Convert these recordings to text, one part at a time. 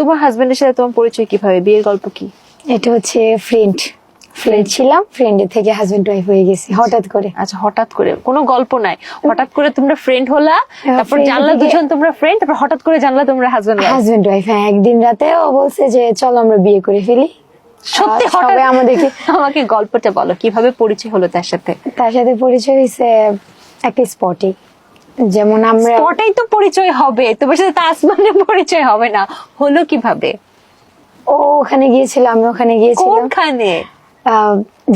তোমার হাজবেন্ডের সাথে তোমার পরিচয় কিভাবে, বিয়ের গল্প কি? এটা হচ্ছে ফ্রেন্ড ছিলাম, ফ্রেন্ডের থেকে হাজবেন্ড ওয়াইফ হয়ে গেছি হঠাৎ করে। আচ্ছা, হঠাৎ করে, কোনো গল্প নাই, হঠাৎ করে তোমরা ফ্রেন্ড হলা, তারপর জানলা দুজন তোমরা ফ্রেন্ড, তারপর হঠাৎ করে জানলা তোমরা হাজবেন্ড ওয়াইফ। হ্যাঁ, একদিন রাতে ও বলছে যে চলো আমরা বিয়ে করে ফেলি। সত্যি হঠাৎ আমাদেরকে আমাকে গল্পটা বলো, কিভাবে পরিচয় হলো তার সাথে? তার সাথে পরিচয় হয়েছে একটা স্পটে, যেমন আমরা স্পটেই তো পরিচয় হবে, তোমার সাথে তো আসমানে পরিচয় হবে না, হলো কিভাবে? ও ওখানে গিয়েছিল, আমি ওখানে গিয়েছিলাম। কোনখানে?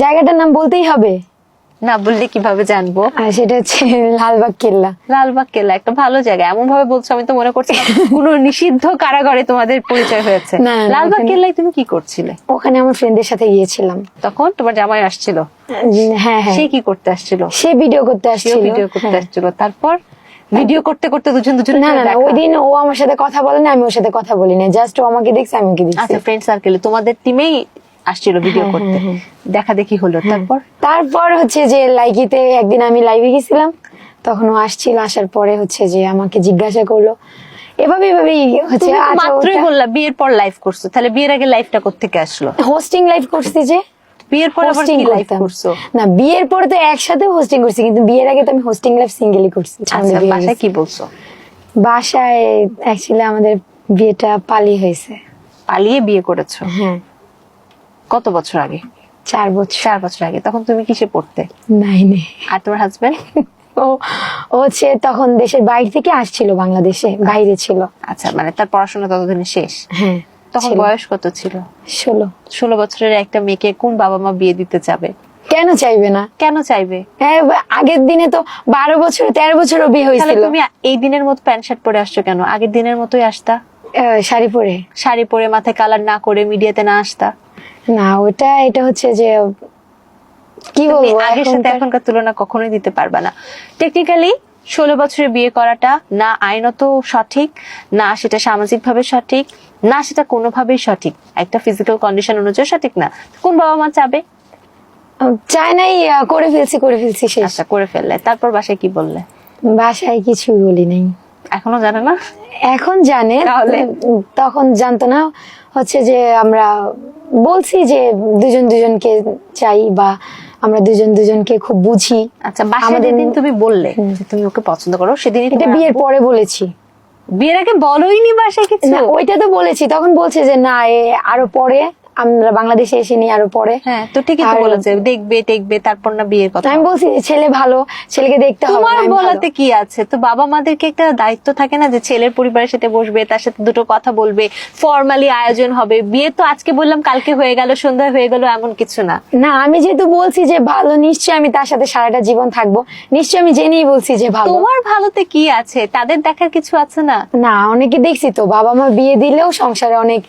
জায়গাটার নাম বলতেই হবে না বললে কিভাবে জানবো? সেটা হচ্ছে লালবাগ কেল্লা। লালবাগ কেল্লা একটা ভালো জায়গা, এমন ভাবে বলছো আমি তো মনে করছি কোনো নিষিদ্ধ কারাগারে তোমাদের পরিচয় হয়েছে। লালবাগ কেল্লায় তুমি কি করছিলে? ওখানে আমার ফ্রেন্ডের সাথে গিয়েছিলাম। তখন তোমার জামাই আসছিল? হ্যাঁ হ্যাঁ। সে কি করতে আসছিল? সে ভিডিও করতে আসছিল। ভিডিও করতে আসছিল, তারপর ভিডিও করতে করতে দুজন না না, ওই দিন ও আমার সাথে কথা বলে না, আমি ওর সাথে কথা বলি না, জাস্ট ও আমাকে দেখছে, আমি ওকে দেখছি। আচ্ছা, ফ্রেন্ড সার্কেলে তোমাদের টিমেই আসছিল ভিডিও করতে, দেখা দেখি হলো। তারপর হচ্ছে যে লাইকিতে একদিন আমি লাইভে গেছিলাম, তখন ও আসছিল, আসার পরে হচ্ছে যে আমাকে জিজ্ঞাসা করলো, এভাবেই হচ্ছে। মাত্রই বললা বিয়ের পর লাইভ করছো, তাহলে বিয়ের আগে লাইভটা কোত্থেকে আসলো? হোস্টিং লাইভ করছি যে, বিয়ের পর আবার কি লাইভ করছো? না, বিয়ের পরে তো একসাথে হোস্টিং করছি, কিন্তু বিয়ের আগে তো আমি হোস্টিং লাইভ সিঙ্গেলই করছি। আচ্ছা, বাসায় কি বলছো? বাসায় অ্যাকচুয়ালি আমাদের বিয়েটা পালিয়ে হয়েছে। পালিয়ে বিয়ে করেছো? হ্যাঁ। কত বছর আগে? 4 বছর। 4 বছর আগে। তখন তুমি কিসে পড়তে? 9-এ। আর তোমার হাজবেন্ড? ও হচ্ছে তখন দেশের বাইরে থেকে আসছিল, বাংলাদেশে বাইরে ছিল। আচ্ছা, মানে তার পড়াশোনা ততদিনে শেষ? হ্যাঁ। তখন বয়স কত ছিল? 16 বছরের একটা মেয়েকে কোন বাবা মা বিয়ে দিতে যাবে? কেন চাইবে না? কেন চাইবে? হ্যাঁ, আগের দিনে তো 12 বছর 13 বছরও বিয়ে হয়েছিল। তুমি এই দিনের মতো প্যান্ট শার্ট পরে আসছো কেন? আগের দিনের মতোই আসতা। শাড়ি পরে মাথায় কালার না করে মিডিয়াতে না আসতা? না, এটা হচ্ছে যে কি বলবো, আগের সাথে এখনকার তুলনা কখনোই দিতে পারবা না। টেকনিক্যালি 16 বছরে বিয়ে করাটা না আইনত সঠিক, না সেটা সামাজিক ভাবে সঠিক, না সেটা কোনোভাবেই সঠিক, একটা ফিজিক্যাল কন্ডিশন অনুযায়ী সঠিক না। কোন বাবা মা চাবে? চাই নাই, করে ফেলছি শেষ। আচ্ছা, করে ফেললে, তারপর বাসায় কি বললে? বাসায় কিছুই বলি নাই। এখনো জানে না? এখন জানে, তখন জানতো না। হচ্ছে যে আমরা বলছি যে দুজনকে চাই, বা আমরা দুজনকে খুব বুঝি। আচ্ছা, বাসায় যেদিন তুমি বললে যে তুমি ওকে পছন্দ করো, সেদিন এটা বিয়ের পরে বলেছি। বিয়ের আগে বলোইনি বাসায় কিছু? না, ওইটা তো বলেছি, তখন বলছে যে না, আরো পরে আমরা বাংলাদেশে এসে নি, আরো পরে। হ্যাঁ, তো ঠিকই তো বলেছে, দেখবে তারপর না বিয়ের কথা। আমি বলছি যে ছেলে ভালো, ছেলেকে দেখতে হবে। তোমার বলাতে কি আছে? তো বাবা মাদেরকে একটা দায়িত্ব থাকে না, যে ছেলের পরিবারের সাথে বসবে, তার সাথে দুটো কথা বলবে, ফর্মালি আয়োজন হবে। বিয়ে তো আজকে বললাম কালকে হয়ে গেল, সন্ধ্যা হয়ে গেল, এমন কিছু না। না, আমি যেহেতু বলছি যে ভালো, নিশ্চয়ই আমি তার সাথে সারাটা জীবন থাকবো, নিশ্চয়ই আমি জেনেই বলছি যে ভালো। তোমার ভালোতে কি আছে? তাদের দেখার কিছু আছে না? না, অনেকে দেখছি তো, বাবা মা বিয়ে দিলেও সংসারে অনেক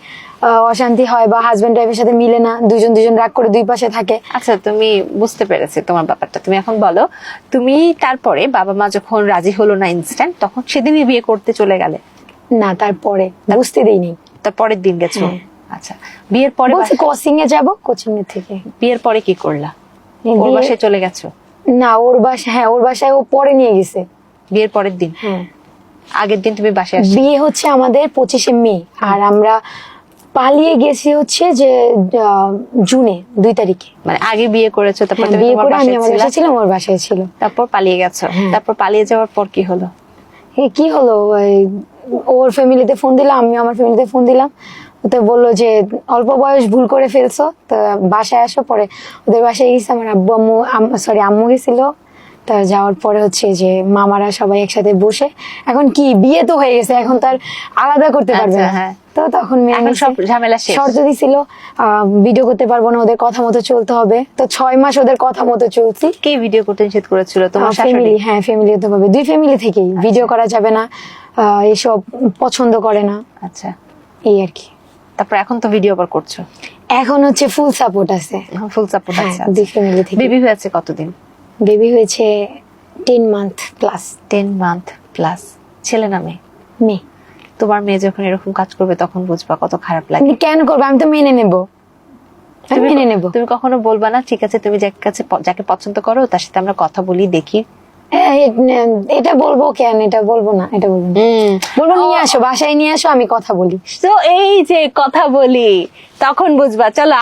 অশান্তি হয়, বা হাজবেন্ড ওয়াইফের সাথে মিলে না, দুজন রাগ করে দুই পাশে থাকে। আচ্ছা, তুমি বুঝতে পেরেছি তোমার ব্যাপারটা। তুমি এখন বলো, তুমি তারপরে বাবা মা যখন রাজি হলো না ইনস্ট্যান্ট, তখন সেদিনই বিয়ে করতে চলে গেলে? না, তারপরে বুঝতে দিইনি। তারপরের দিন গেছো? আচ্ছা, বিয়ের পরে বলছি কোচিং এ যাবো, কোচিং এ থেকে। বিয়ের পরে কি করলা? ওর বাসায় চলে গেছো? না, ওর বাসায় ও পরে নিয়ে গেছে। বিয়ের পরের দিন? হ্যাঁ। আগের দিন তুমি বাসায় আসছো? বিয়ে হচ্ছে আমাদের 25শে মে, আর আমরা পালিয়ে গেছি হচ্ছে যে জুনে 2 তারিখে। মানে আগে বিয়ে করেছো, তারপর তুমি বিয়ে তোমার করে আমি আমার বাসায় বাসায় ছিলাম, ওর বাসায় ছিল। তারপর পালিয়ে গেছো। তারপর পালিয়ে যাওয়ার পর কি হলো? কি হলো, ওর ফ্যামিলিতে ফোন দিলাম, আমি আমার ফ্যামিলিতে ফোন দিলাম। তো বললো যে অল্প বয়স ভুল করে ফেলছো, তো বাসায় আসো। পরে ওদের বাসায় গেছে, আমার আম্মু গেছিল। তা যাওয়ার পরে হচ্ছে যে মামারা সবাই একসাথে বসে, এখন কি বিয়ে তো হয়ে গেছে, এখন তার আলাদা করতে পারবে না। তো তখন সব ঝামেলা শেষ। শর্ত দিছিল ভিডিও করতে পারবো না, ওদের কথা মতো চলতে হবে। তো 6 মাস ওদের কথা মতো চলছি। কে ভিডিও করতে নিষেধ করেছিল? তোমার ফ্যামিলি? হ্যাঁ, ফ্যামিলি হতে হবে, 2 ফ্যামিলি থেকেই। ভিডিও করা যাবে না, এসব পছন্দ করে না। আচ্ছা, এই আর কি। তারপর এখন তো ভিডিও আবার করছো? এখন হচ্ছে ফুল সাপোর্ট আছে। ফুল সাপোর্ট আছে। 2 ফ্যামিলি থেকে। বেবি হয়েছে কতদিন? বেবি হয়েছে 10 মান্থ প্লাস। 10 month plus. ছেলে না মেয়ে? মেয়ে। তোমার মেয়ে যখন এরকম কাজ করবে তখন বুঝবা কত খারাপ লাগে। কেন করবে? আমি তো মেনে নেব। তুমি কখনো বলবা না ঠিক আছে, তুমি যাকে পছন্দ করো তার সাথে আমরা কথা বলি, দেখি এটা বলবো কেন, এটা বলবো না, এটা বলবো না। বলবো নিয়ে আসো, বাসায় নিয়ে আসো, আমি কথা বলি। তো এই যে কথা বলি তখন বুঝবা। চলো